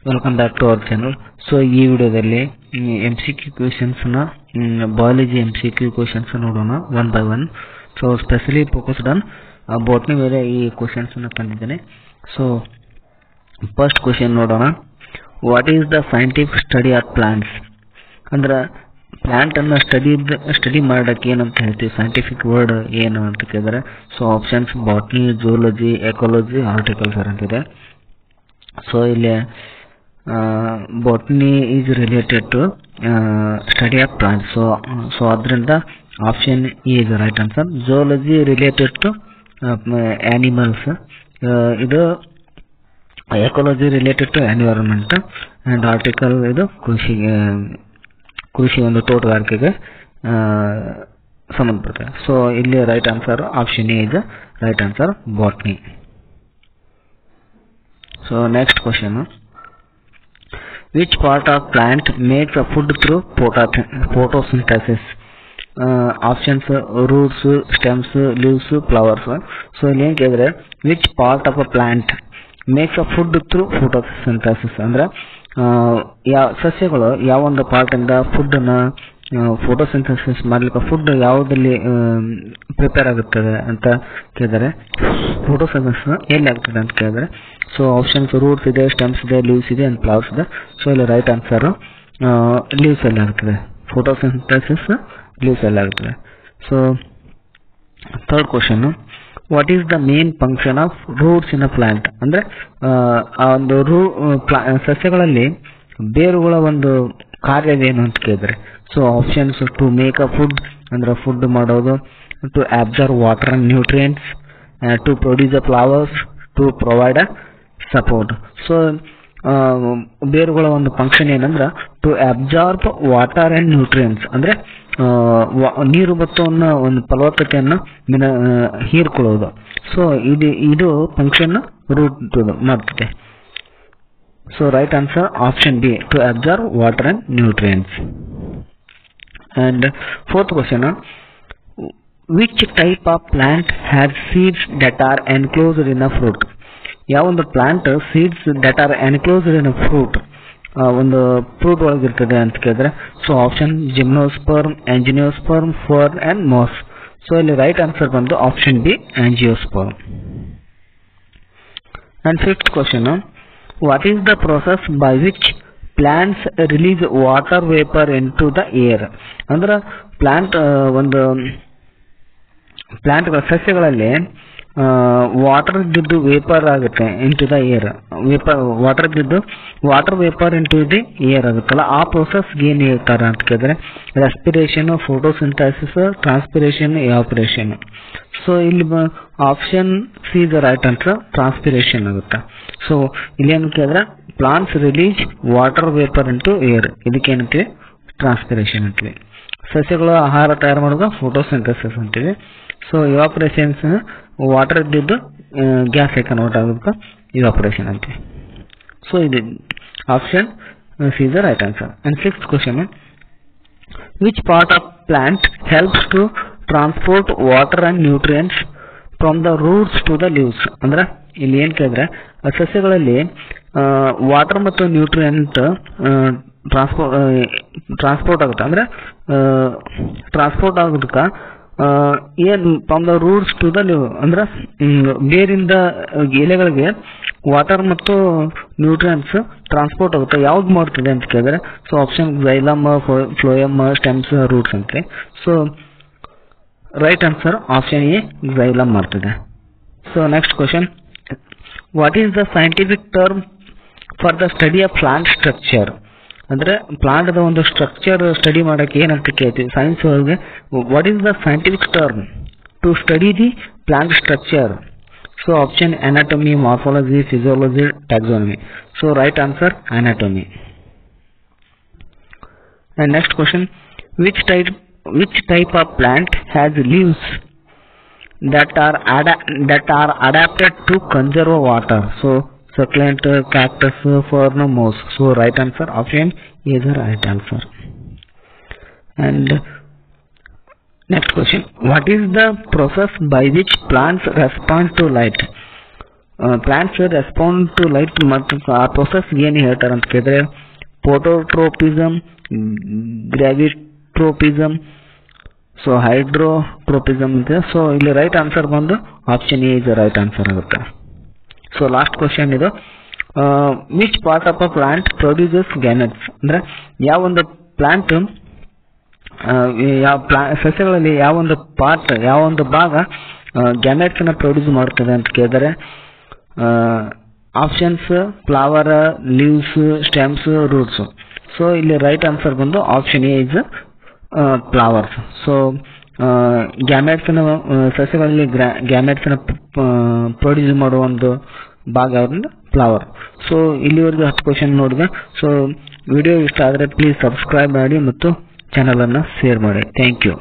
Welcome back to our channel. So ಈ ವಿಡಿಯೋದಲ್ಲಿ MCQ questions ನ ಬಯಾಲಜಿ MCQ ಕ್ವೆಶನ್ಸ್ ನೋಡೋಣ one by one. So specially focused on botany ಮೇಲೆ ಈ questions ಅನ್ನು ತಂದಿದ್ದೇನೆ. ಸೊ ಫಸ್ಟ್ ಕ್ವೆಶನ್ ನೋಡೋಣ. What is the scientific study of plants? ಅಂದ್ರೆ ಪ್ಲಾಂಟ್ ಅನ್ನ ಸ್ಟಡಿ ಮಾಡೋಕ್ಕೆ ಏನಂತ ಹೇಳ್ತೀವಿ, ಸೈಂಟಿಫಿಕ್ ವರ್ಡ್ ಏನು ಅಂತ ಕೇಳಿದ್ರೆ so options botany, zoology, ecology, horticulture ಅಂತಿದೆ. ಸೊ ಇಲ್ಲಿ botany is related to study of plants, so adrinda option E is the right answer. Zoology related to animals, idu ecology related to environment, and article idu ಕೃಷಿ ಒಂದು ತೋಟಗಾರಿಕೆಗೆ ಸಂಬಂಧಪಡುತ್ತೆ. So ಇಲ್ಲಿ right answer option A is right answer, botany. So next question, which part of plant makes a food through photosynthesis? Options roots, stems, leaves, flowers. So ಇಲ್ಲಿ ಏನು ಕೇಳಿದ್ರೆ which part of a plant makes a food through photosynthesis ಅಂದ್ರೆ ಸಸ್ಯಗಳು ಯಾವ ಒಂದು part ಇಂದ food ಅನ್ನ photosynthesis ಮಾಡ್ಲಿಕ್ಕೆ ಫುಡ್ ಯಾವುದಲ್ಲಿ ಪ್ರಿಪೇರ್ ಆಗುತ್ತದೆ ಅಂತ ಕೇಳಿದರೆ ಫೋಟೋಸಿಂಥಸಿಸ್ ಎಲ್ಲಿ ಆಗ್ತದೆ ಅಂತ ಕೇಳಿದ್ರೆ ಸೊ ಆಪ್ಷನ್ಸ್ ರೂಟ್ಸ್ ಇದೆ, ಸ್ಟೆಮ್ಸ್ ಇದೆ, ಲೀವ್ಸ್ ಇದೆ ಅಂಡ್ ಫ್ಲವರ್ಸ್ ಇದೆ. ಸೊ ಇಲ್ಲಿ ರೈಟ್ ಆನ್ಸರ್ ಲೀವ್ಸ್ ಅಲ್ಲಿ ಆಗ್ತದೆ, ಫೋಟೋಸಿಂಥಸಿಸ್ ಲೀವ್ಸ್ ಅಲ್ಲಿ ಆಗ್ತದೆ. So third question, what is the main function of roots in a plant? ಅಂದ್ರೆ ಆ ಒಂದು ಸಸ್ಯಗಳಲ್ಲಿ ಬೇರುಗಳ ಒಂದು ಕಾರ್ಯವೇನು ಅಂತ ಕೇಳಿದ್ರೆ so options to make a food ಅಂದ್ರೆ ಫುಡ್ ಮಾಡೋದು, to absorb water and nutrients, to produce a flowers, to provide a support. So ಬೇರುಗಳ ಒಂದು ಫಂಕ್ಷನ್ ಏನಂದ್ರೆ to absorb water and nutrients ಅಂದ್ರೆ ನೀರು ಮತ್ತು ಒಂದು ಫಲವತ್ತತೆಯನ್ನು ಹೀರ್ಕೊಳ್ಳೋದು. ಸೊ ಇದು ಫಂಕ್ಷನ್ ರೂಟ್ ಮಾಡ್ತದೆ. So right answer option B, to absorb water and nutrients. And fourth question, which type of plant has seeds that are enclosed in a fruit? ಯಾವ ಒಂದು plant seeds that are enclosed in a fruit ಒಂದು fruit ಒಳಗಿರ್ತದೆ ಅಂತ ಕೇಳಿದ್ರೆ so option gymnosperm, angiosperm, fern and moss. So ಇಲ್ಲಿ right answer ಬಂದು option B, angiosperm. And fifth question, what is the process by which plants release water vapour into the air? ಅಂದ್ರೆ ಪ್ಲಾಂಟ್ಗಳ ಸಸ್ಯಗಳಲ್ಲಿ water ಇದ್ದು vapour ಆಗುತ್ತೆ into the air, water ಇದ್ದು water vapour into the air ಆಗುತ್ತಲ್ಲ ಆ process ಏನ್ ಹೇಳ್ತಾರೆ ಅಂತ ಕೇಳಿದ್ರೆ respiration, photosynthesis, transpiration, evaporation. So ಇಲ್ಲಿ option C the right answer, transpiration ಆಗುತ್ತೆ. ಸೊ ಇಲ್ಲಿ ಏನು ಕೇಳಿದ್ರೆ plants release water vapour into air, ಇದಕ್ಕೆ ಏನಂತೀವಿ ಟ್ರಾನ್ಸ್ಪಿರೇಷನ್ ಅಂತೀವಿ. ಸಸ್ಯಗಳು ಆಹಾರ ತಯಾರು ಮಾಡೋದು ಫೋಟೋಸಿಂಥಸಿಸ್ ಅಂತೀವಿ. ಸೊ ಇವಾಪರೇಷನ್ಸ್ ವಾಟರ್ ಇದ್ದಿದ್ದು ಗ್ಯಾಸ್ ಕನ್ವರ್ಟ್ ಆಗೋದಕ್ಕೆ ಇವಾಪರೇಷನ್ ಅಂತೀವಿ. ಸೊ ಇದು option C the right answer. And sixth question, which part of plant helps to transport water and nutrients from the roots to the leaves? ಅಂದ್ರೆ ಇಲ್ಲಿ ಏನ್ ಕೇಳಿದ್ರೆ ಸಸ್ಯಗಳಲ್ಲಿ water ಮತ್ತು ನ್ಯೂಟ್ರಿಯೆಂಟ್ ಟ್ರಾನ್ಸ್ಪೋರ್ಟ್ ಆಗುತ್ತೆ. ಅಂದ್ರೆ ಟ್ರಾನ್ಸ್ಪೋರ್ಟ್ ಆಗೋದಕ್ಕೆ ಏನ್ from the roots to the leave ಅಂದ್ರೆ ಬೇರಿಂದ ಎಲೆಗಳಿಗೆ ವಾಟರ್ ಮತ್ತು ನ್ಯೂಟ್ರಿಯೆಂಟ್ಸ್ ಟ್ರಾನ್ಸ್ಪೋರ್ಟ್ ಆಗುತ್ತೆ. ಯಾವ್ದು ಮಾಡ್ತದೆ ಅಂತ ಕೇಳಿದ್ರೆ so option xylem, phloem, stems, roots ಅಂತೆ. So right answer option A, xylem ಮಾಡ್ತದೆ. So next question, what is the scientific term for the study of plant structure? ಅಂದ್ರೆ ಪ್ಲಾಂಟ್ ದ ಒಂದು ಸ್ಟ್ರಕ್ಚರ್ ಸ್ಟಡಿ ಮಾಡಕ್ಕೆ ಏನಂತ ಕೇಳ್ತೀವಿ ಸೈನ್ಸ್ ಒಳಗೆ. What is the scientific term to study the plant structure? So option anatomy, morphology, physiology, taxonomy. So right answer anatomy. And next question, which type of plant has leaves that are adapted to conserve water? So succulent, cactus, fern, moss. So right answer option is the right answer. And next question, what is the process by which plants respond to light? Plants respond to light ಮತ್ತು ಆ process ಏನು ಹೇಳ್ತಾರೆ ಅಂತ ಕೇಳಿದ್ರೆ ಫೋಟೋಟ್ರೋಪಿಸಮ್, ಗ್ರಾವಿಟ್ರೋಪಿಸಮ್, so ಹೈಡ್ರೋಟ್ರೋಪಿಸಮ್ ಇದೆ. So ಇಲ್ಲಿ right answer ಬಂದು option A is right answer ಆಗುತ್ತೆ. ಸೊ ಲಾಸ್ಟ್ ಕ್ವಶನ್ ಇದು, which part of a plant produces gametes, ಅಂದ್ರೆ ಯಾವೊಂದು ಪ್ಲಾಂಟ್ ಸಸ್ಯಗಳಲ್ಲಿ ಯಾವೊಂದು ಭಾಗ ಗ್ಯಾಮೆಟ್ಸ್ ಅನ್ನ ಪ್ರೊಡ್ಯೂಸ್ ಮಾಡ್ತದೆ ಅಂತ ಕೇಳಿದರೆ options flower, leaves, stems, roots. So ಇಲ್ಲಿ ರೈಟ್ ಆನ್ಸರ್ ಬಂದು option A is flowers. So gametes ಸಸ್ಯಗಳಲ್ಲಿ ಗ್ಯಾಮೆಟ್ಸ್ ಪ್ರೊಡ್ಯೂಸ್ ಮಾಡುವ ಒಂದು ಭಾಗ ಅವ್ರಿಂದ ಫ್ಲವರ್. ಸೊ ಇಲ್ಲಿವರೆಗೂ 10 ಕ್ವಶನ್ ನೋಡಿದೆ. ಸೊ ವಿಡಿಯೋ ಇಷ್ಟ ಆದರೆ ಪ್ಲೀಸ್ ಸಬ್ಸ್ಕ್ರೈಬ್ ಮಾಡಿ ಮತ್ತು ಚಾನಲ್ ಅನ್ನು ಶೇರ್ ಮಾಡಿ. Thank you.